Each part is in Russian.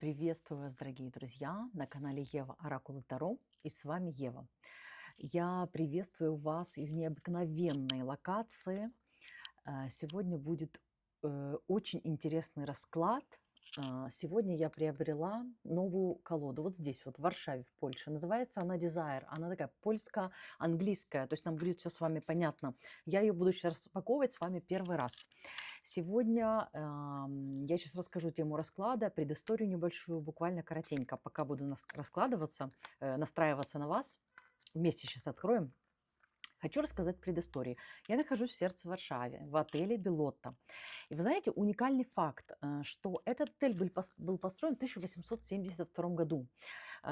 Приветствую вас, дорогие друзья, на канале Ева Оракул и Таро, и с вами Ева. Я приветствую вас из необыкновенной локации. Сегодня будет очень интересный расклад. Сегодня я приобрела новую колоду вот здесь, вот в Варшаве, в Польше. Называется она Desire. Она такая польско-английская, то есть нам будет все с вами понятно. Я ее буду сейчас распаковывать с вами первый раз. Сегодня я сейчас расскажу тему расклада, предысторию небольшую, буквально коротенько, пока буду раскладываться, настраиваться на вас. Вместе сейчас откроем. Хочу рассказать предыстории. Я нахожусь в сердце Варшавы, в отеле «Белотто». И вы знаете, уникальный факт, что этот отель был построен в 1872 году.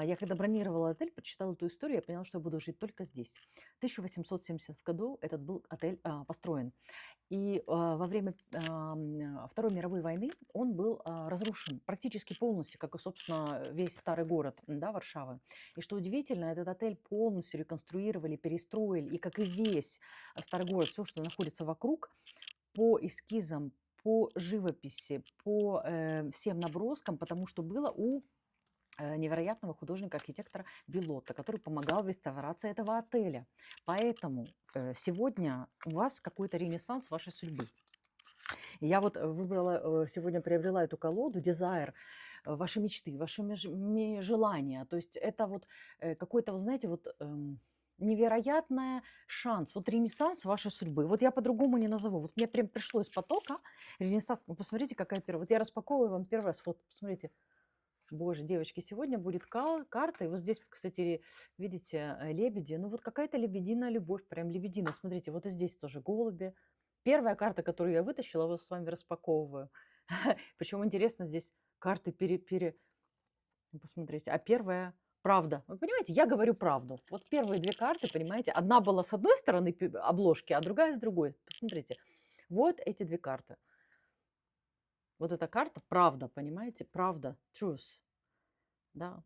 Я когда бронировала отель, прочитала эту историю, я поняла, что я буду жить только здесь. В 1870 году этот был отель построен. И во время Второй мировой войны он был разрушен практически полностью, как и, собственно, весь старый город, да, Варшавы. И что удивительно, этот отель полностью реконструировали, перестроили, и как и весь старый город, все, что находится вокруг, по эскизам, по живописи, по всем наброскам, потому что было у невероятного художника-архитектора Белотто, который помогал в реставрации этого отеля. Поэтому сегодня у вас какой-то ренессанс вашей судьбы. Я вот выбрала, сегодня приобрела эту колоду Desire, ваши мечты, ваши желания. То есть это вот какой-то, вы знаете, вот невероятный шанс, вот ренессанс вашей судьбы. Вот я по-другому не назову. Вот мне прям пришло из потока ренессанс. Ну, посмотрите, какая первая. Вот я распаковываю вам первый раз. Вот, посмотрите. Боже, девочки, сегодня будет карта. И вот здесь, кстати, видите, лебеди. Ну вот какая-то лебединая любовь, прям лебединая. Смотрите, вот и здесь тоже голуби. Первая карта, которую я вытащила, вот с вами распаковываю. Причем интересно, здесь карты ну, посмотрите. А первая правда. Вы понимаете, я говорю правду. Вот первые две карты, понимаете, одна была с одной стороны обложки, а другая с другой. Посмотрите. Вот эти две карты. Вот эта карта правда, понимаете? Правда, truth. Да,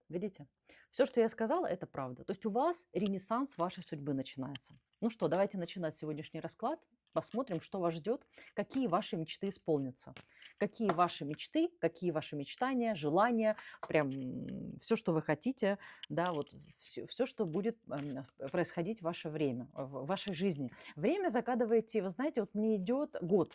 видите? Все, что я сказала, это правда. То есть у вас ренессанс вашей судьбы начинается. Ну что, давайте начинать сегодняшний расклад. Посмотрим, что вас ждет, какие ваши мечты исполнятся. Какие ваши мечты, какие ваши мечтания, желания, прям все, что вы хотите, да, вот все, что будет происходить в ваше время, в вашей жизни. Время загадываете, вы знаете, вот мне идет год.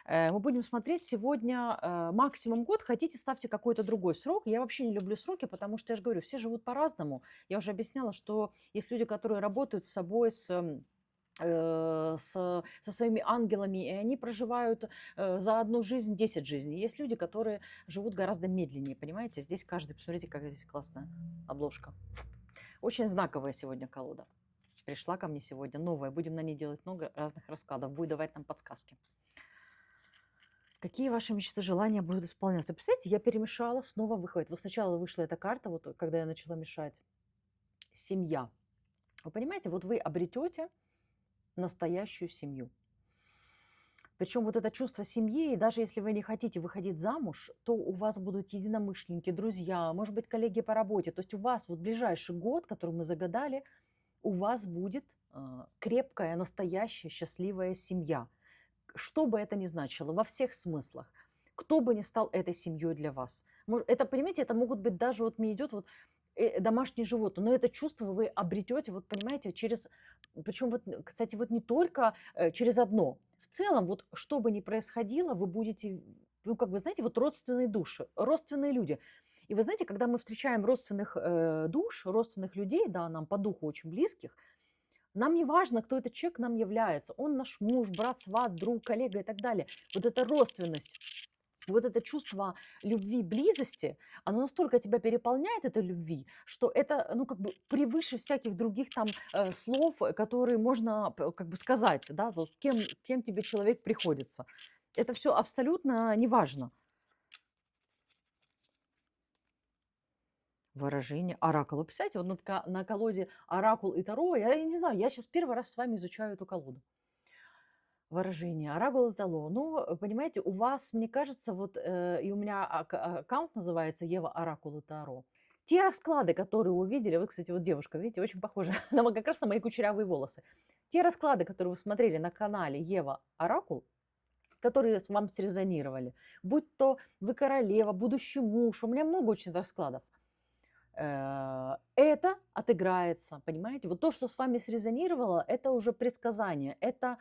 Мы будем смотреть сегодня максимум год. Хотите, ставьте какой-то другой срок. Я вообще не люблю сроки, потому что, я же говорю, все живут по-разному. Я уже объясняла, что есть люди, которые работают с собой, со своими ангелами, и они проживают за одну жизнь 10 жизней. Есть люди, которые живут гораздо медленнее, понимаете? Здесь каждый, посмотрите, какая здесь классная обложка. Очень знаковая сегодня колода. Пришла ко мне сегодня новая. Будем на ней делать много разных раскладов. Будет давать нам подсказки. Какие ваши мечты, желания будут исполняться? Представляете, я перемешала, снова выходит. Вот сначала вышла эта карта, вот когда я начала мешать. Семья. Вы понимаете, вот вы обретете настоящую семью. Причем вот это чувство семьи, и даже если вы не хотите выходить замуж, то у вас будут единомышленники, друзья, может быть, коллеги по работе. То есть у вас вот ближайший год, который мы загадали, у вас будет крепкая, настоящая, счастливая семья. Что бы это ни значило, во всех смыслах. Кто бы ни стал этой семьей для вас. Это, понимаете, это могут быть даже, вот мне идет вот домашние животные, но это чувство вы обретете, вот понимаете, через, причем вот, кстати, вот не только через одно. В целом, вот что бы ни происходило, вы будете, ну, как бы, знаете, вот родственные души, родственные люди. И вы знаете, когда мы встречаем родственных душ, родственных людей, да, нам по духу очень близких, нам не важно, кто этот человек нам является. Он наш муж, брат, сват, друг, коллега и так далее. Вот эта родственность, вот это чувство любви, близости, оно настолько тебя переполняет, этой любви, что это, ну, как бы превыше всяких других там слов, которые можно как бы сказать, да, вот кем тебе человек приходится. Это все абсолютно неважно. Выражение оракул. Вы представляете, вот на колоде оракул и таро, я не знаю, я сейчас первый раз с вами изучаю эту колоду. Выражение оракул и таро. Ну, понимаете, у вас, мне кажется, вот и у меня аккаунт называется Ева Оракул и Таро. Те расклады, которые вы увидели, вы, кстати, вот девушка, видите, очень похожа как раз на мои кучерявые волосы. Те расклады, которые вы смотрели на канале Ева Оракул, которые вам срезонировали. Будь то вы королева, будущий муж, у меня много очень раскладов. Это отыграется, понимаете? Вот то, что с вами срезонировало, это уже предсказание. Это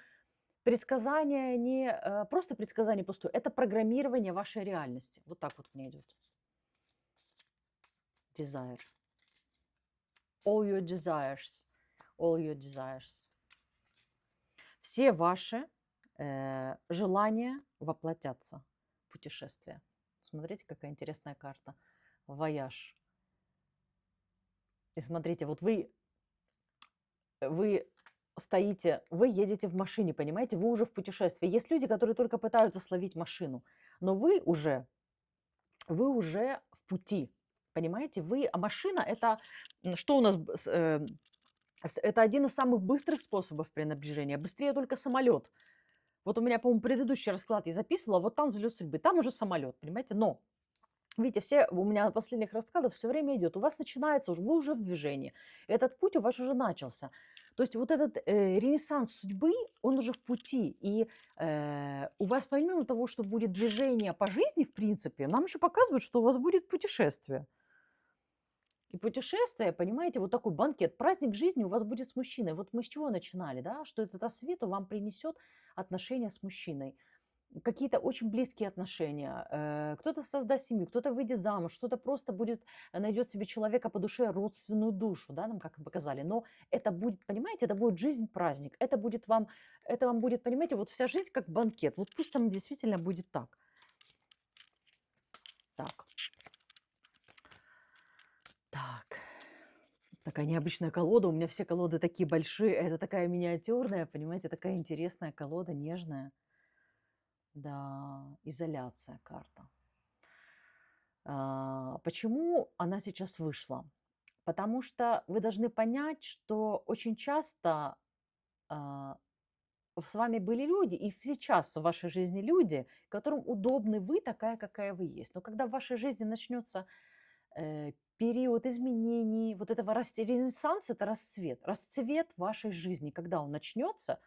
предсказание не просто предсказание пустое, это программирование вашей реальности. Вот так вот мне идет. Desire. All your desires. All your desires. Все ваши желания воплотятся в путешествие. Смотрите, какая интересная карта. Вояж. И смотрите, вот вы стоите, вы едете в машине, понимаете, вы уже в путешествии. Есть люди, которые только пытаются словить машину, но вы уже в пути, понимаете? А машина это что у нас? Это один из самых быстрых способов передвижения. Быстрее только самолет. Вот у меня, по-моему, предыдущий расклад я записывала, вот там взлет судьбы, там уже самолет, понимаете? Но видите, все у меня от последних раскладов все время идет. У вас начинается уже, вы уже в движении. Этот путь у вас уже начался. То есть вот этот ренессанс судьбы, он уже в пути. И у вас помимо того, что будет движение по жизни, в принципе, нам еще показывают, что у вас будет путешествие. И путешествие, понимаете, вот такой банкет, праздник жизни у вас будет с мужчиной. Вот мы с чего начинали, да? Что этот освету вам принесет отношения с мужчиной. Какие-то очень близкие отношения. Кто-то создаст семью, кто-то выйдет замуж, кто-то просто найдет себе человека по душе, родственную душу, да, нам как показали. Но это будет, понимаете, это будет жизнь-праздник. Это вам будет, понимаете, вот вся жизнь как банкет. Вот пусть там действительно будет так. Так. Так. Такая необычная колода. У меня все колоды такие большие. Это такая миниатюрная, понимаете, такая интересная колода, нежная. Да, изоляция карта. Почему она сейчас вышла? Потому что вы должны понять, что очень часто с вами были люди, и сейчас в вашей жизни люди, которым удобны вы такая, какая вы есть. Но когда в вашей жизни начнется период изменений, вот этого ренессанс, это расцвет вашей жизни. Когда он начнется,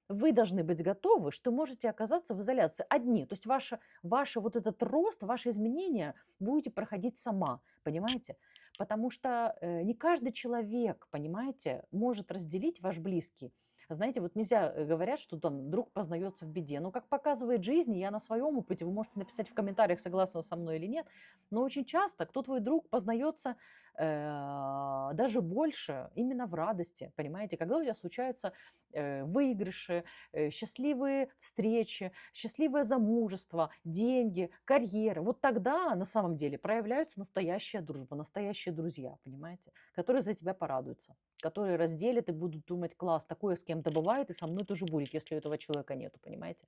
вы должны быть готовы, что можете оказаться в изоляции одни. То есть ваш вот этот рост, ваши изменения будете проходить сама, понимаете? Потому что не каждый человек, понимаете, может разделить ваш близкий. Знаете, вот нельзя, говорят, что там друг познается в беде. Но как показывает жизнь, я на своем опыте, вы можете написать в комментариях, согласны вы со мной или нет, но очень часто кто твой друг познается даже больше именно в радости, понимаете, когда у тебя случаются выигрыши, счастливые встречи, счастливое замужество, деньги, карьера. Вот тогда на самом деле проявляется настоящая дружба, настоящие друзья, понимаете, которые за тебя порадуются, которые разделят и будут думать, класс, такое с кем-то бывает, и со мной тоже будет, если у этого человека нету, понимаете,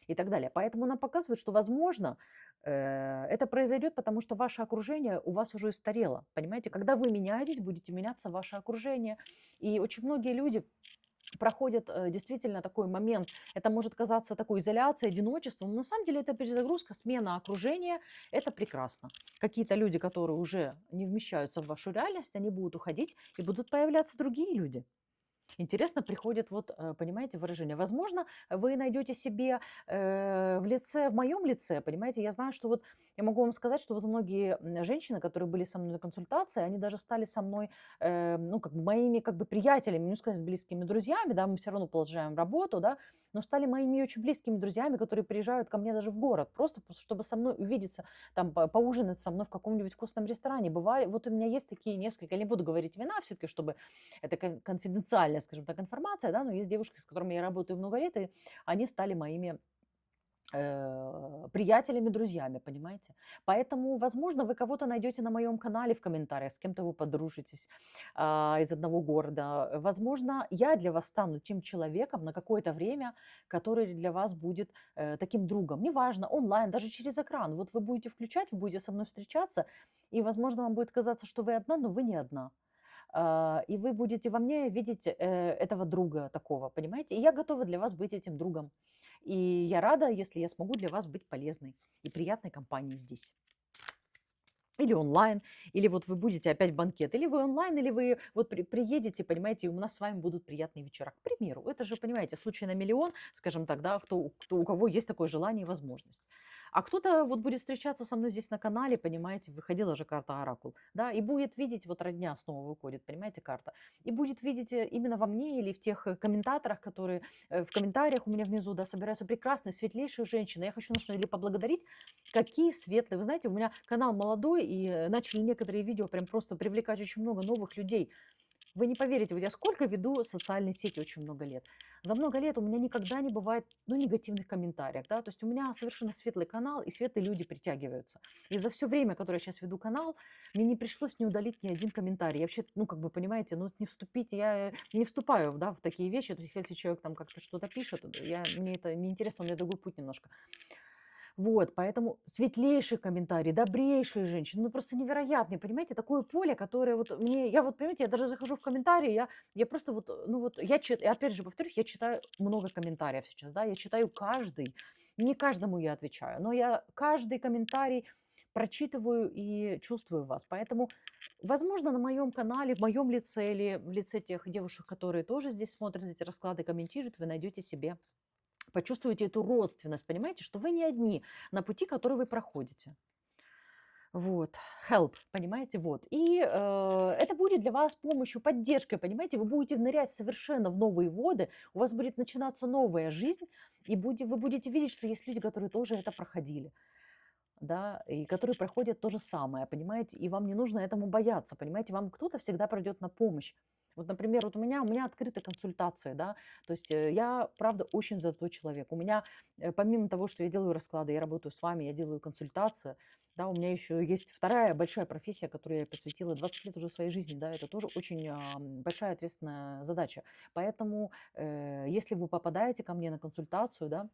и так далее. Поэтому нам показывают, что, возможно, это произойдет, потому что ваше окружение у вас уже устарело, понимаете. Когда вы меняетесь, будете меняться ваше окружение. И очень многие люди проходят действительно такой момент, это может казаться такой изоляцией, одиночеством, но на самом деле это перезагрузка, смена окружения, это прекрасно. Какие-то люди, которые уже не вмещаются в вашу реальность, они будут уходить, и будут появляться другие люди. Интересно приходит, вот, понимаете, выражение. Возможно, вы найдете себе в моем лице, понимаете, я знаю, что вот, я могу вам сказать, что вот многие женщины, которые были со мной на консультации, они даже стали со мной, ну, как бы моими, как бы приятелями, не сказать близкими друзьями, да, мы все равно продолжаем работу, да, но стали моими очень близкими друзьями, которые приезжают ко мне даже в город, просто чтобы со мной увидеться, там, поужинать со мной в каком-нибудь вкусном ресторане. Бывали, вот у меня есть такие несколько, я не буду говорить имена все-таки, чтобы это конфиденциальная, скажем так, информация, да, но есть девушки, с которыми я работаю много лет, и они стали моими приятелями, друзьями, понимаете? Поэтому, возможно, вы кого-то найдете на моем канале в комментариях, с кем-то вы подружитесь из одного города. Возможно, я для вас стану тем человеком на какое-то время, который для вас будет таким другом. Неважно, онлайн, даже через экран. Вот вы будете включать, вы будете со мной встречаться, и, возможно, вам будет казаться, что вы одна, но вы не одна. И вы будете во мне видеть этого друга такого, понимаете? И я готова для вас быть этим другом. И я рада, если я смогу для вас быть полезной и приятной компанией здесь. или онлайн, или вот вы будете опять банкет, или вы онлайн, или вы вот приедете, понимаете, и у нас с вами будут приятные вечера. К примеру, это же, понимаете, случай на миллион, скажем так, да, у кого есть такое желание и возможность. А кто-то вот будет встречаться со мной здесь на канале, понимаете, выходила же карта Оракул, да, и будет видеть, вот родня снова выходит, понимаете, карта, и будет видеть именно во мне или в тех комментаторах, которые в комментариях у меня внизу, да, собираются прекрасные, светлейшие женщины. Я хочу на самом деле поблагодарить. Какие светлые. Вы знаете, у меня канал молодой, и начали некоторые видео прям просто привлекать очень много новых людей. Вы не поверите, вот я сколько веду социальные сети очень много лет. За много лет у меня никогда не бывает, ну, негативных комментариев, да, то есть у меня совершенно светлый канал, и светлые люди притягиваются. И за все время, которое я сейчас веду канал, мне не пришлось не удалить ни один комментарий. Я вообще, ну, как бы, понимаете, ну, не вступить, я не вступаю, да, в такие вещи, то есть если человек там как-то что-то пишет, мне это неинтересно, у меня другой путь немножко. Вот, поэтому светлейшие комментарии, добрейшие женщины, ну просто невероятные, понимаете, такое поле, которое вот мне, я вот, понимаете, я даже захожу в комментарии, я просто вот, ну вот, опять же повторюсь, я читаю много комментариев сейчас, да, я читаю каждый, не каждому я отвечаю, но я каждый комментарий прочитываю и чувствую вас, поэтому, возможно, на моем канале, в моем лице или в лице тех девушек, которые тоже здесь смотрят эти расклады, комментируют, вы найдете себе, почувствуете эту родственность, понимаете, что вы не одни на пути, который вы проходите. Вот, help, понимаете, вот. И это будет для вас помощью, поддержкой, понимаете, вы будете нырять совершенно в новые воды, у вас будет начинаться новая жизнь, и вы будете видеть, что есть люди, которые тоже это проходили, да, и которые проходят то же самое, понимаете, и вам не нужно этому бояться, понимаете, вам кто-то всегда придет на помощь. Вот, например, вот у меня открыты консультации, да, то есть я, правда, очень золотой человек. У меня, помимо того, что я делаю расклады, я работаю с вами, я делаю консультации, да, у меня еще есть вторая большая профессия, которой я посвятила 20 лет уже своей жизни, да, это тоже очень большая ответственная задача. Поэтому, если вы попадаете ко мне на консультацию, да,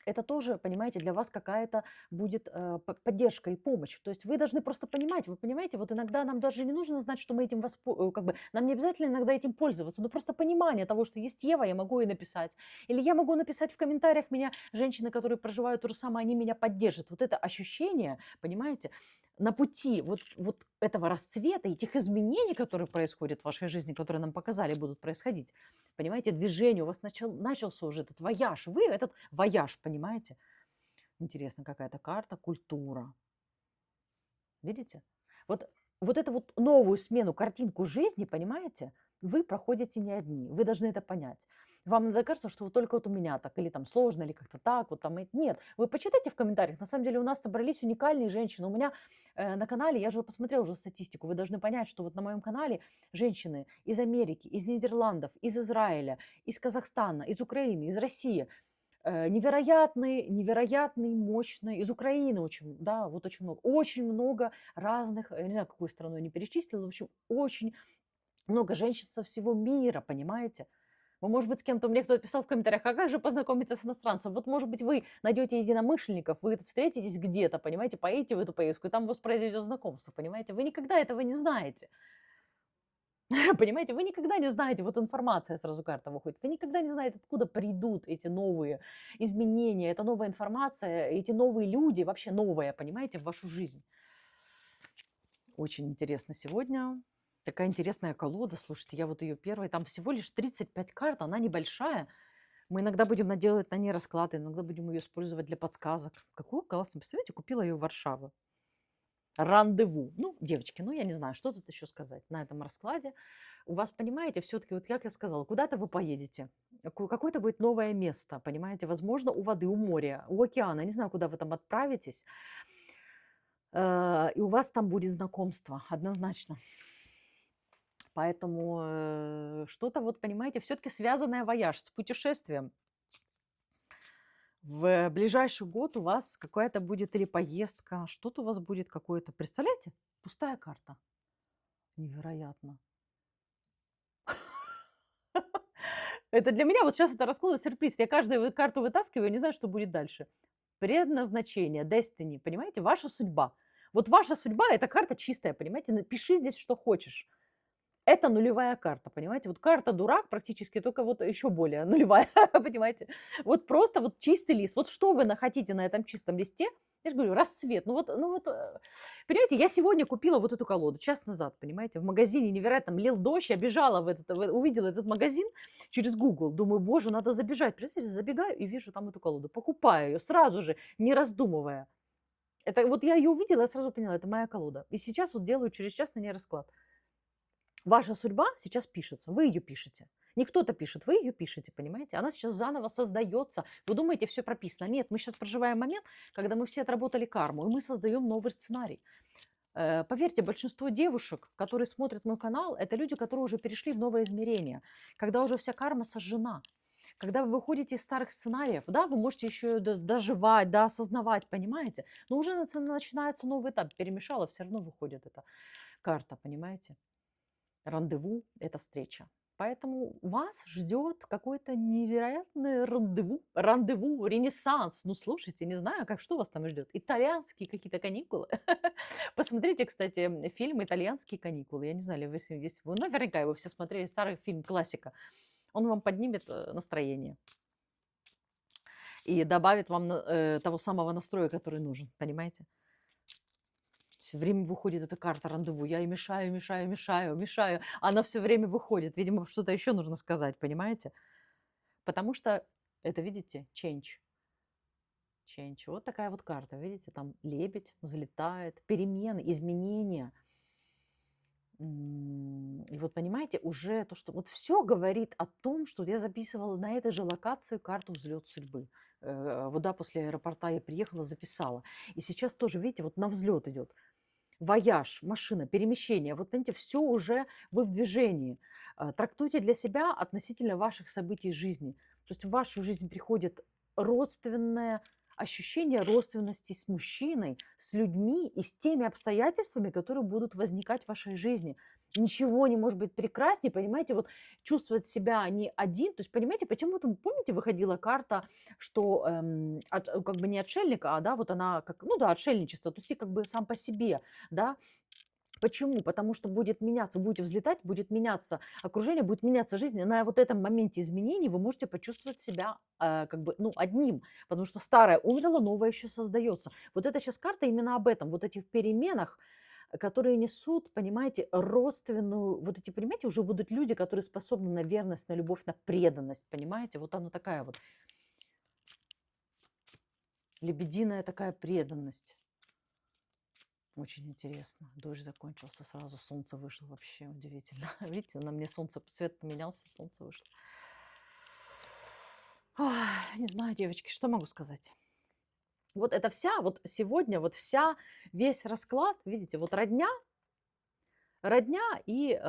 это тоже, понимаете, для вас какая-то будет поддержка и помощь. То есть вы должны просто понимать, вы понимаете, вот иногда нам даже не нужно знать, что мы этим как бы, нам не обязательно иногда этим пользоваться, но просто понимание того, что есть Ева, я могу ей написать. Или я могу написать в комментариях, меня женщины, которые проживают то же самое, они меня поддержат. Вот это ощущение, понимаете, на пути вот этого расцвета, этих изменений, которые происходят в вашей жизни, которые нам показали будут происходить, понимаете, движение, у вас начался уже этот вояж, вы этот вояж, понимаете? Интересно, какая-то карта, культура. Видите? Вот, вот эту вот новую смену, картинку жизни, понимаете, вы проходите не одни. Вы должны это понять. Вам иногда кажется, что вот только вот у меня так, или там сложно, или как-то так, вот там. Нет, вы почитайте в комментариях. На самом деле у нас собрались уникальные женщины. У меня на канале, я же посмотрела уже статистику, вы должны понять, что вот на моем канале женщины из Америки, из Нидерландов, из Израиля, из Казахстана, из Украины, из России – невероятный, невероятный, мощный. Из Украины очень, да, вот очень много разных, я не знаю, какую страну я не перечислила, в общем, очень много женщин со всего мира, понимаете? Вы, может быть, с кем-то, мне кто-то писал в комментариях, а как же познакомиться с иностранцем? Вот, может быть, вы найдете единомышленников, вы встретитесь где-то, понимаете, поедете в эту поездку, и там у вас произойдет знакомство, понимаете? Вы никогда этого не знаете. Понимаете, вы никогда не знаете, вот информация сразу карта выходит, вы никогда не знаете, откуда придут эти новые изменения, эта новая информация, эти новые люди, вообще новое, понимаете, в вашу жизнь. Очень интересно сегодня. Такая интересная колода, слушайте, я вот ее первой, там всего лишь 35 карт, она небольшая. Мы иногда будем наделать на ней расклады, иногда будем ее использовать для подсказок. Какую классно, представляете, купила ее в Варшаве. Рандеву. Ну, девочки, ну я не знаю, что тут еще сказать на этом раскладе. У вас, понимаете, все-таки, вот как я сказала, куда-то вы поедете, какое-то будет новое место, понимаете, возможно, у воды, у моря, у океана, не знаю, куда вы там отправитесь, и у вас там будет знакомство, однозначно. Поэтому что-то, вот, понимаете, все-таки связанное вояж с путешествием. В ближайший год у вас какая-то будет или поездка, что-то у вас будет какое-то. Представляете? Пустая карта. Невероятно. Это для меня вот сейчас это расклад сюрприз. Я каждую карту вытаскиваю, не знаю, что будет дальше. Предназначение, destiny, понимаете? Ваша судьба. Вот ваша судьба – это карта чистая, понимаете? Напиши здесь, что хочешь. Это нулевая карта, понимаете? Вот карта дурак практически, только вот еще более нулевая, понимаете? Вот просто вот чистый лист. Вот что вы хотите на этом чистом листе, Я же говорю, расцвет. Понимаете, я сегодня купила вот эту колоду, час назад, понимаете, в магазине невероятно лил дождь, я бежала увидела этот магазин через Google, думаю, боже, надо забежать. Представляете, забегаю и вижу там эту колоду, покупаю ее сразу же, не раздумывая. Это вот я ее увидела, я сразу поняла, это моя колода. И сейчас вот делаю через час на ней расклад. Ваша судьба сейчас пишется, вы ее пишете. Не кто-то пишет, вы ее пишете, понимаете? Она сейчас заново создается. Вы думаете, все прописано. Нет, мы сейчас проживаем момент, когда мы все отработали карму, и мы создаем новый сценарий. Поверьте, большинство девушек, которые смотрят мой канал, это люди, которые уже перешли в новое измерение, когда уже вся карма сожжена. Когда вы выходите из старых сценариев, да, вы можете еще доживать, да, осознавать, понимаете? Но уже начинается новый этап. Перемешало, все равно выходит эта карта, понимаете? Рандеву– это встреча. Поэтому вас ждет какой-то невероятный рандеву, ренессанс. Ну, слушайте, не знаю, что вас там ждет. Итальянские какие-то каникулы. Посмотрите, кстати, фильм «Итальянские каникулы». Я не знаю, если вы наверняка его все смотрели, старый фильм, классика. Он вам поднимет настроение и добавит вам того самого настроя, который нужен, понимаете? Все время выходит эта карта рандеву. Я и мешаю, мешаю, мешаю, мешаю. Она все время выходит. Видимо, что-то еще нужно сказать, понимаете? Потому что это, видите, change. Change. Вот такая вот карта. Видите, там лебедь взлетает, перемены, изменения. И вот понимаете, уже то, что вот все говорит о том, что я записывала на этой же локации карту «Взлет судьбы». Вот да, после аэропорта я приехала, записала. И сейчас тоже, видите, вот на взлет идет. Вояж, машина, перемещение. Вот понимаете, все уже вы в движении. Трактуйте для себя относительно ваших событий жизни. То есть в вашу жизнь приходит родственное ощущение родственности с мужчиной, с людьми и с теми обстоятельствами, которые будут возникать в вашей жизни. Ничего не может быть прекраснее, понимаете, вот чувствовать себя не один. То есть, понимаете, почему-то, помните, выходила карта, что как бы не отшельника, а да, вот она как, ну да, отшельничество, то есть ты как бы сам по себе, да. Почему? Потому что будет меняться, будете взлетать, будет меняться окружение, будет меняться жизнь. И на вот этом моменте изменений вы можете почувствовать себя как бы, ну, одним, потому что старое умерло, новое еще создается. Вот это сейчас карта именно об этом, вот этих переменах, которые несут, понимаете, родственную, вот эти, понимаете, уже будут люди, которые способны на верность, на любовь, на преданность, понимаете, вот она такая вот лебединая такая преданность. Очень интересно. Дождь закончился, сразу солнце вышло. Вообще удивительно. Видите, на мне солнце, цвет поменялся, солнце вышло. Не знаю, девочки, что могу сказать. Вот это вся, вот сегодня, вот весь расклад, видите, вот родня и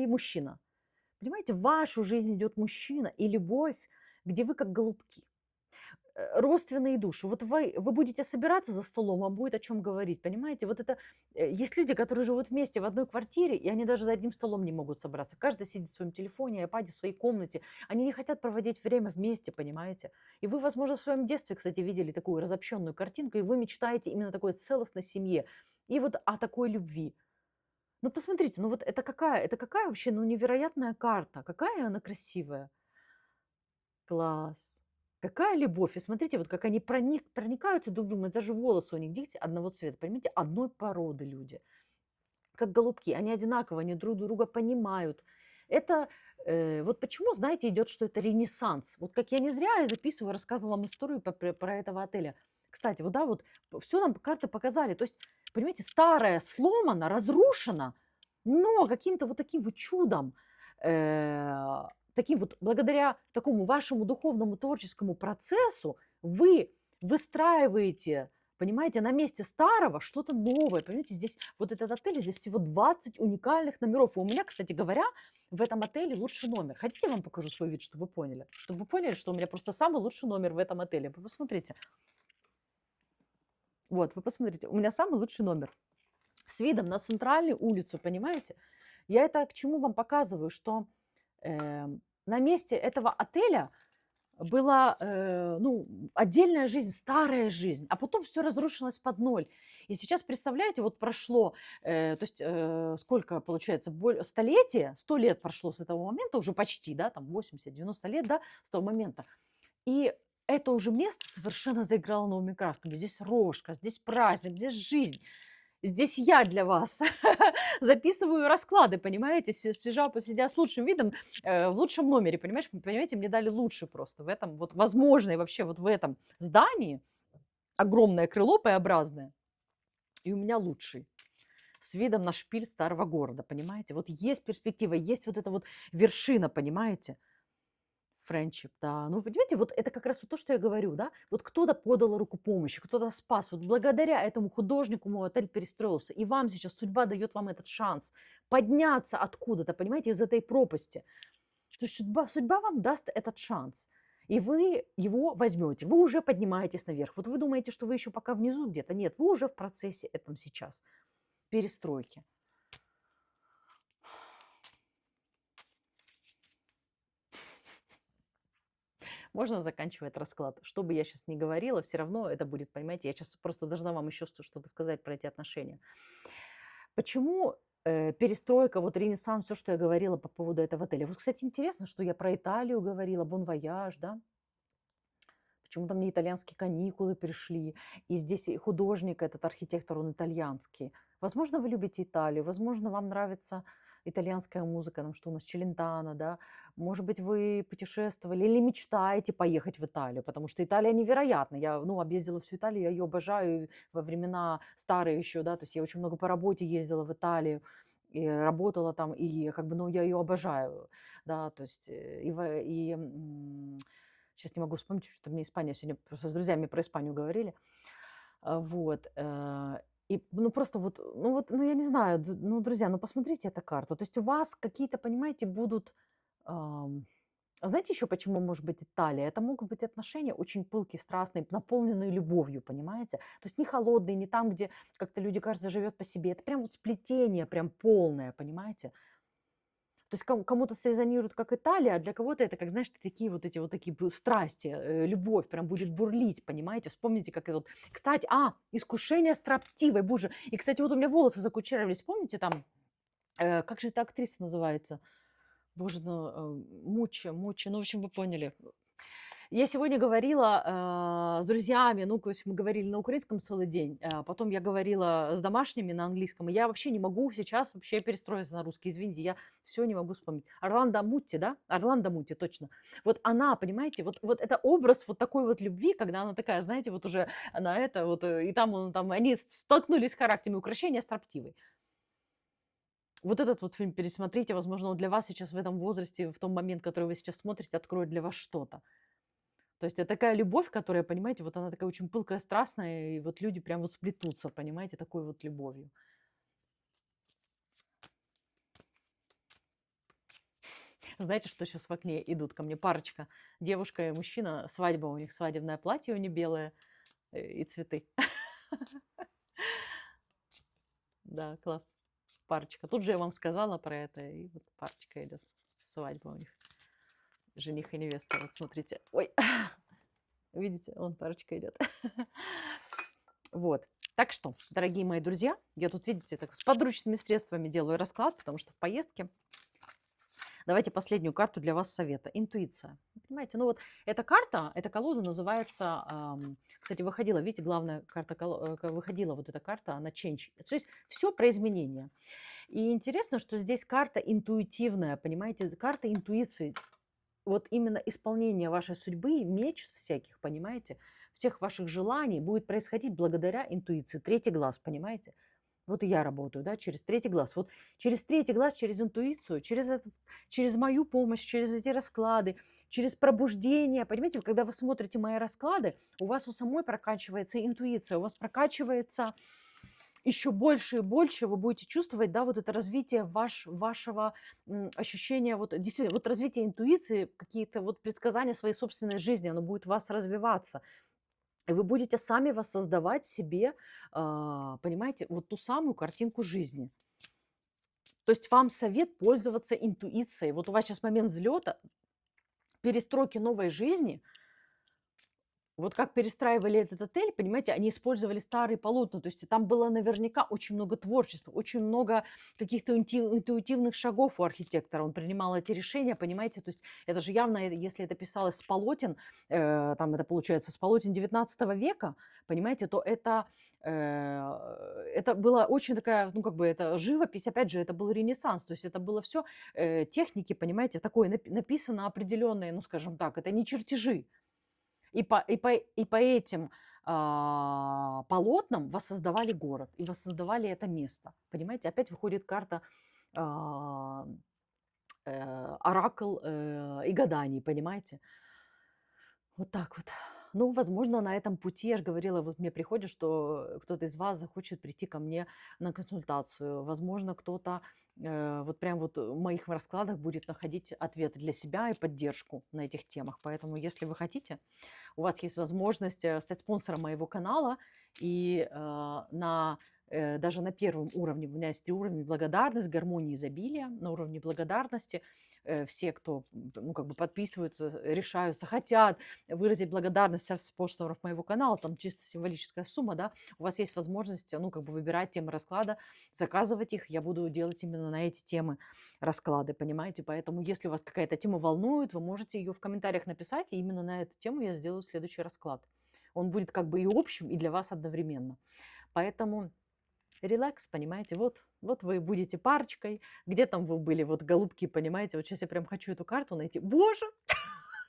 мужчина. Понимаете, в вашу жизнь идет мужчина и любовь, где вы как голубки. Родственные души. Вот вы будете собираться за столом, вам будет о чем говорить, понимаете? Вот это есть люди, которые живут вместе в одной квартире, и они даже за одним столом не могут собраться. Каждый сидит в своем телефоне, айпаде, в своей комнате. Они не хотят проводить время вместе, понимаете? И вы, возможно, в своем детстве, кстати, видели такую разобщенную картинку, и вы мечтаете именно о такой целостной семье и вот о такой любви. Ну, посмотрите, ну вот это какая вообще, ну, невероятная карта, какая она красивая. Класс. Какая любовь. И смотрите, вот как они проникаются друг другом. Даже волосы у них, видите, одного цвета. Понимаете, одной породы люди. Как голубки. Они одинаковые, они друг друга понимают. Это вот почему, знаете, идет, что это ренессанс. Вот как я не зря и записываю, рассказывала вам историю про этого отеля. Кстати, вот да, вот все нам карты показали. То есть, понимаете, старое сломано, разрушено, но каким-то вот таким вот чудом таким вот, благодаря такому вашему духовному творческому процессу вы выстраиваете, понимаете, на месте старого что-то новое. Понимаете, здесь вот этот отель, здесь всего 20 уникальных номеров. И у меня, кстати говоря, в этом отеле лучший номер. Хотите, я вам покажу свой вид, чтобы вы поняли? Чтобы вы поняли, что у меня просто самый лучший номер в этом отеле. Вы посмотрите. Вот, вы посмотрите, у меня самый лучший номер. С видом на центральную улицу, понимаете? Я это к чему вам показываю, что на месте этого отеля была ну, отдельная жизнь, старая жизнь, а потом все разрушилось под ноль. И сейчас, представляете, вот прошло, то есть сколько получается, столетие, 100 лет прошло с этого момента, уже почти, да, там 80-90 лет, да, с того момента. И это уже место совершенно заиграло новыми красками. Здесь рожка, здесь праздник, здесь жизнь. Здесь я для вас записываю расклады, понимаете, сидя с лучшим видом, в лучшем номере, понимаете, мне дали лучше просто в этом, вот возможно, и вообще вот в этом здании, огромное крыло П-образное, и у меня лучший, с видом на шпиль старого города, понимаете, вот есть перспектива, есть вот эта вот вершина, понимаете, френдшип, да. Ну, понимаете, вот это как раз вот то, что я говорю, да. Вот кто-то подал руку помощи, кто-то спас. Вот благодаря этому художнику мой отель перестроился. И вам сейчас судьба дает вам этот шанс подняться откуда-то, понимаете, из этой пропасти. То есть судьба вам даст этот шанс. И вы его возьмете. Вы уже поднимаетесь наверх. Вот вы думаете, что вы еще пока внизу где-то. Нет, вы уже в процессе этом сейчас. Перестройки. Можно заканчивать расклад. Что бы я сейчас ни говорила, все равно это будет, понимаете, я сейчас просто должна вам еще что-то сказать про эти отношения. Почему перестройка, вот ренессанс, все, что я говорила по поводу этого отеля. Вот, кстати, интересно, что я про Италию говорила, Бон Вояж, да? Почему-то мне итальянские каникулы пришли, и здесь и художник, этот архитектор, он итальянский. Возможно, вы любите Италию, возможно, вам нравится итальянская музыка, там что у нас, Челентано, да. Может быть, вы путешествовали или мечтаете поехать в Италию, потому что Италия невероятна. Я, ну, объездила всю Италию, я ее обожаю во времена старые еще, да, то есть я очень много по работе ездила в Италию, и работала там, и как бы, ну, я ее обожаю, да, то есть сейчас не могу вспомнить, что мне Испания сегодня, просто с друзьями про Испанию говорили. Вот. И, ну, просто вот, ну, я не знаю, ну, друзья, ну, посмотрите эту карту. То есть у вас какие-то, понимаете, будут... Знаете еще, почему может быть Италия? Это могут быть отношения очень пылкие, страстные, наполненные любовью, понимаете? То есть не холодные, не там, где как-то люди, кажется, живет по себе. Это прям вот сплетение, прям полное, понимаете? То есть кому-то срезонирует как Италия, а для кого-то это, как, знаешь, такие вот эти вот такие страсти, любовь прям будет бурлить, понимаете? Вспомните, как это вот... Кстати, искушение строптивой, боже. И, кстати, вот у меня волосы закучерявились, помните там, как же эта актриса называется? Боже, ну, Муча, ну, в общем, вы поняли. Я сегодня говорила с друзьями, ну, то есть мы говорили на украинском целый день, потом я говорила с домашними на английском, и я вообще не могу сейчас вообще перестроиться на русский, извините, я все не могу вспомнить. Орландо Мутти, да? Орландо Мутти, точно. Вот она, понимаете, вот это образ вот такой вот любви, когда она такая, знаете, вот уже она это вот, и там они столкнулись с характерами, укрощения строптивой. Вот этот вот фильм пересмотрите, возможно, он для вас сейчас в этом возрасте, в том момент, который вы сейчас смотрите, откроет для вас что-то. То есть это такая любовь, которая, понимаете, вот она такая очень пылкая, страстная, и вот люди прям вот сплетутся, понимаете, такой вот любовью. Знаете, что сейчас в окне идут ко мне парочка, девушка и мужчина, свадьба у них, свадебное платье у них белое и цветы. Да, класс. Парочка. Тут же я вам сказала про это, и вот парочка идет. Свадьба у них. Жених и невеста. Вот смотрите. Ой, видите, вон парочка идет. Вот. Так что, дорогие мои друзья, я тут, видите, так с подручными средствами делаю расклад, потому что в поездке. Давайте последнюю карту для вас совета. Интуиция. Понимаете, ну вот эта карта, эта колода называется, кстати, выходила, видите, главная карта, выходила вот эта карта, она change. То есть все про изменения. И интересно, что здесь карта интуитивная, понимаете, карта интуиции. Вот именно исполнение вашей судьбы, меч всяких, понимаете, всех ваших желаний будет происходить благодаря интуиции. Третий глаз, понимаете? Вот и я работаю, да, через третий глаз. Вот через третий глаз, через интуицию, через мою помощь, через эти расклады, через пробуждение. Понимаете, когда вы смотрите мои расклады, у вас у самой прокачивается интуиция, у вас прокачивается еще больше и больше, вы будете чувствовать, да, вот это развитие вашего ощущения, вот действительно, вот развитие интуиции, какие-то вот предсказания своей собственной жизни, оно будет в вас развиваться. И вы будете сами воссоздавать себе, понимаете, вот ту самую картинку жизни. То есть вам совет пользоваться интуицией. Вот у вас сейчас момент взлета, перестройки новой жизни. Вот как перестраивали этот отель, понимаете, они использовали старые полотна, то есть там было наверняка очень много творчества, очень много каких-то интуитивных шагов у архитектора. Он принимал эти решения, понимаете, то есть это же явно, если это писалось с полотен, там это получается с полотен 19 века, понимаете, то это была очень такая, ну как бы это живопись, опять же, это был Ренессанс, то есть это было все техники, понимаете, такое написано определенные, ну скажем так, это не чертежи, и по этим, полотнам воссоздавали город и воссоздавали это место. Понимаете, опять выходит карта, а, оракул, и гаданий, понимаете? Вот так вот. Ну, возможно, на этом пути, я же говорила, вот мне приходит, что кто-то из вас захочет прийти ко мне на консультацию. Возможно, кто-то вот прям вот в моих раскладах будет находить ответы для себя и поддержку на этих темах. Поэтому, если вы хотите, у вас есть возможность стать спонсором моего канала. И даже на первом уровне, у меня есть уровень благодарность, гармонии, изобилия. На уровне благодарности все, кто ну, как бы подписываются, решаются, хотят выразить благодарность со спонсоров моего канала, там чисто символическая сумма, да, у вас есть возможность, ну, как бы выбирать темы расклада, заказывать их, я буду делать именно на эти темы расклады, понимаете, поэтому если вас какая-то тема волнует, вы можете ее в комментариях написать, и именно на эту тему я сделаю следующий расклад. Он будет как бы и общим, и для вас одновременно. Поэтому релакс, понимаете, вот вы будете парочкой, где там вы были, вот голубки, понимаете, вот сейчас я прям хочу эту карту найти. Боже,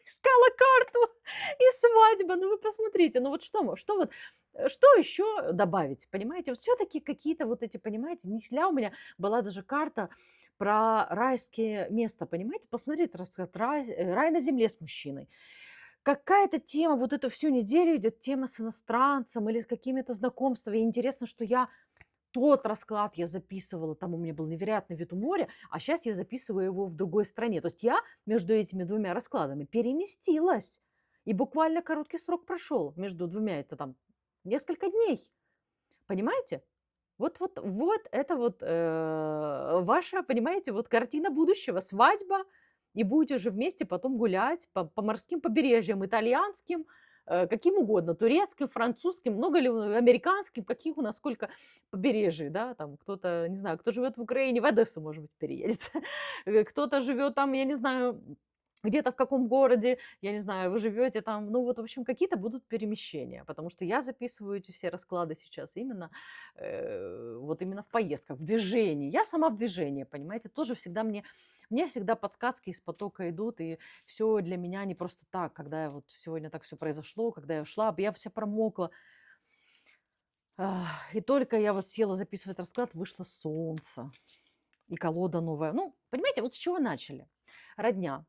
искала карту и свадьба. Ну вы посмотрите, ну вот что еще добавить, понимаете? Вот все-таки какие-то вот эти, понимаете, не зря у меня была даже карта про райские места, понимаете? Посмотрите, рай на земле с мужчиной. Какая-то тема, вот эту всю неделю идет тема с иностранцем или с какими-то знакомствами. И интересно, что тот расклад я записывала, там у меня был невероятный вид у моря, а сейчас я записываю его в другой стране. То есть я между этими двумя раскладами переместилась. И буквально короткий срок прошел между двумя, это там несколько дней. Понимаете? Вот это вот ваша, понимаете, вот картина будущего, свадьба, и будете уже вместе потом гулять по морским побережьям, итальянским, каким угодно, турецким, французским, много ли американским, каких у нас сколько побережий, да, там кто-то, не знаю, кто живет в Украине, в Одессу, может быть, переедет, кто-то живет там, я не знаю, где-то в каком городе, я не знаю, вы живете там, ну вот, в общем, какие-то будут перемещения, потому что я записываю эти все расклады сейчас именно вот именно в поездках, в движении. Я сама в движении, понимаете, тоже всегда мне всегда подсказки из потока идут, и все для меня не просто так, когда вот сегодня так все произошло, когда я шла, я вся промокла, и только я вот села записывать расклад, вышло солнце, и колода новая. Ну, понимаете, вот с чего начали? Родня.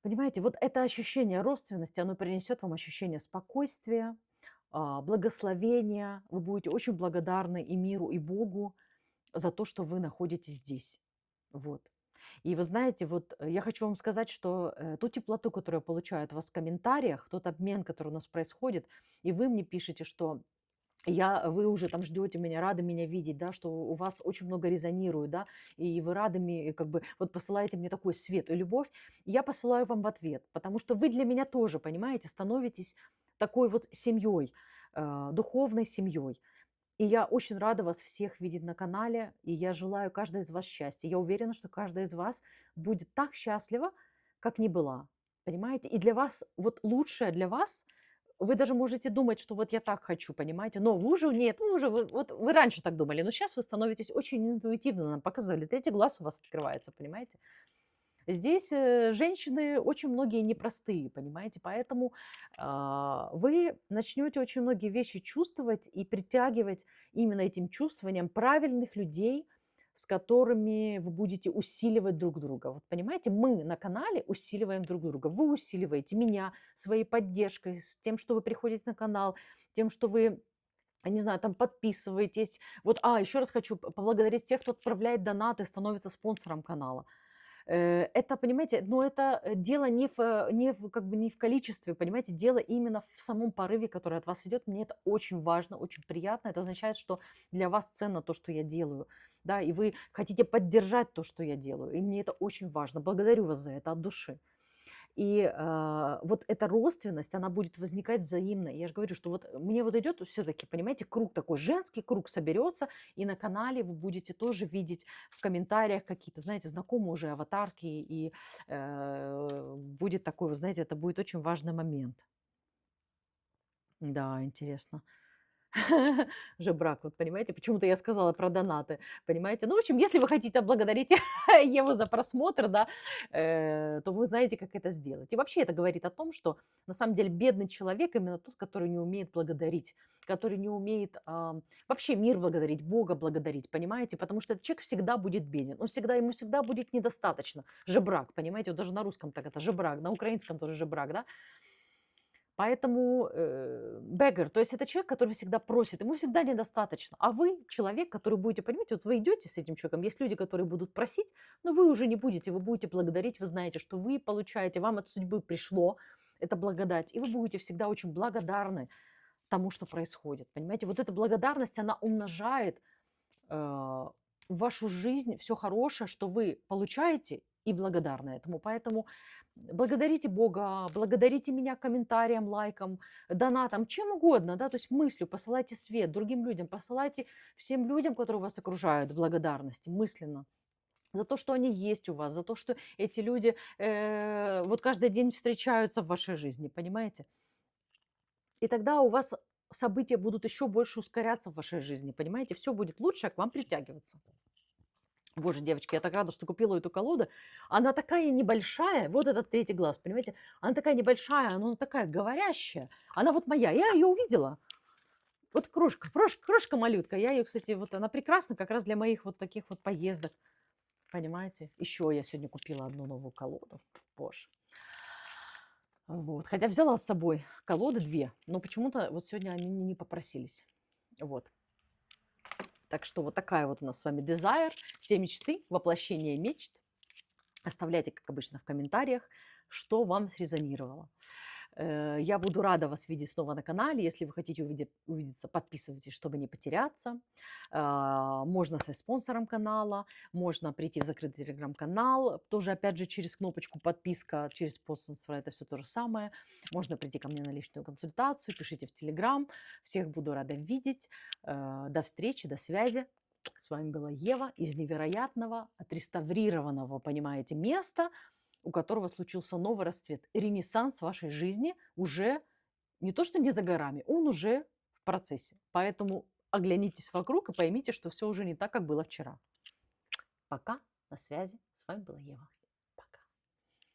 Понимаете, вот это ощущение родственности, оно принесет вам ощущение спокойствия, благословения. Вы будете очень благодарны и миру, и Богу за то, что вы находитесь здесь. Вот. И вы знаете, вот я хочу вам сказать, что ту теплоту, которую я получаю от вас в комментариях, тот обмен, который у нас происходит, и вы мне пишете, что вы уже там ждете меня, рады меня видеть, да, что у вас очень много резонирует, да, и вы рады мне, как бы, вот посылаете мне такой свет и любовь, и я посылаю вам в ответ, потому что вы для меня тоже, понимаете, становитесь такой вот семьей, духовной семьей. И я очень рада вас всех видеть на канале, и я желаю каждой из вас счастья. Я уверена, что каждая из вас будет так счастлива, как не была. Понимаете? И для вас, вот лучшее для вас, вы даже можете думать, что вот я так хочу, понимаете? Но вы уже нет, вот вы раньше так думали, но сейчас вы становитесь очень интуитивно, нам показывали, третий глаз у вас открывается, понимаете? Здесь женщины очень многие непростые, понимаете, поэтому вы начнете очень многие вещи чувствовать и притягивать именно этим чувствованием правильных людей, с которыми вы будете усиливать друг друга. Вот понимаете, мы на канале усиливаем друг друга. Вы усиливаете меня своей поддержкой, с тем, что вы приходите на канал, тем, что вы, я не знаю, там подписываетесь. Вот, еще раз хочу поблагодарить тех, кто отправляет донаты, становится спонсором канала. Это, понимаете, но это дело как бы не в количестве, понимаете, дело именно в самом порыве, который от вас идет. Мне это очень важно, очень приятно. Это означает, что для вас ценно то, что я делаю, да, и вы хотите поддержать то, что я делаю. И мне это очень важно. Благодарю вас за это от души. И вот эта родственность, она будет возникать взаимно. Я же говорю, что вот мне вот идет все-таки, понимаете, круг такой, женский круг соберется, и на канале вы будете тоже видеть в комментариях какие-то, знаете, знакомые уже аватарки, и будет такой, вы знаете, это будет очень важный момент. Да, интересно. Жебрак, вот понимаете, почему-то я сказала про донаты, понимаете. Ну, в общем, если вы хотите отблагодарить Еву за просмотр, да, то вы знаете, как это сделать. И вообще это говорит о том, что на самом деле бедный человек именно тот, который не умеет благодарить, который не умеет вообще мир благодарить, Бога благодарить, понимаете, потому что этот человек всегда будет беден, ему всегда будет недостаточно. Жебрак, понимаете, вот даже на русском так это жебрак, на украинском тоже жебрак, да. Поэтому beggar, то есть это человек, который всегда просит, ему всегда недостаточно. А вы человек, который будете, понимаете, вот вы идете с этим человеком, есть люди, которые будут просить, но вы уже не будете, вы будете благодарить, вы знаете, что вы получаете, вам от судьбы пришло, это благодать, и вы будете всегда очень благодарны тому, что происходит. Понимаете, вот эта благодарность, она умножает в вашу жизнь все хорошее, что вы получаете, и благодарны этому. Поэтому благодарите Бога, благодарите меня комментарием, лайком, донатом, чем угодно, да, то есть мыслью посылайте свет другим людям, посылайте всем людям, которые вас окружают, благодарности мысленно за то, что они есть у вас, за то, что эти люди вот каждый день встречаются в вашей жизни, понимаете? И тогда у вас события будут еще больше ускоряться в вашей жизни, понимаете? Все будет лучше, а к вам притягиваться. Боже, девочки, я так рада, что купила эту колоду. Она такая небольшая, вот этот третий глаз, понимаете? Она такая небольшая, она такая говорящая. Она вот моя, я ее увидела. Вот крошка-малютка. Я ее, кстати, вот она прекрасна как раз для моих вот таких вот поездок. Понимаете? Еще я сегодня купила одну новую колоду. Боже. Вот. Хотя взяла с собой колоды две, но почему-то вот сегодня они не попросились. Вот. Так что вот такая вот у нас с вами Desire. Все мечты, воплощение мечт. Оставляйте, как обычно, в комментариях, что вам срезонировало. Я буду рада вас видеть снова на канале. Если вы хотите увидеться, подписывайтесь, чтобы не потеряться. Можно стать спонсором канала, можно прийти в закрытый телеграм-канал. Тоже, опять же, через кнопочку подписка, через спонсорство, это все то же самое. Можно прийти ко мне на личную консультацию, пишите в телеграм. Всех буду рада видеть. До встречи, до связи. С вами была Ева из невероятного, отреставрированного, понимаете, места, у которого случился новый расцвет. Ренессанс вашей жизни уже не то, что не за горами, он уже в процессе. Поэтому оглянитесь вокруг и поймите, что все уже не так, как было вчера. Пока, на связи. С вами была Ева.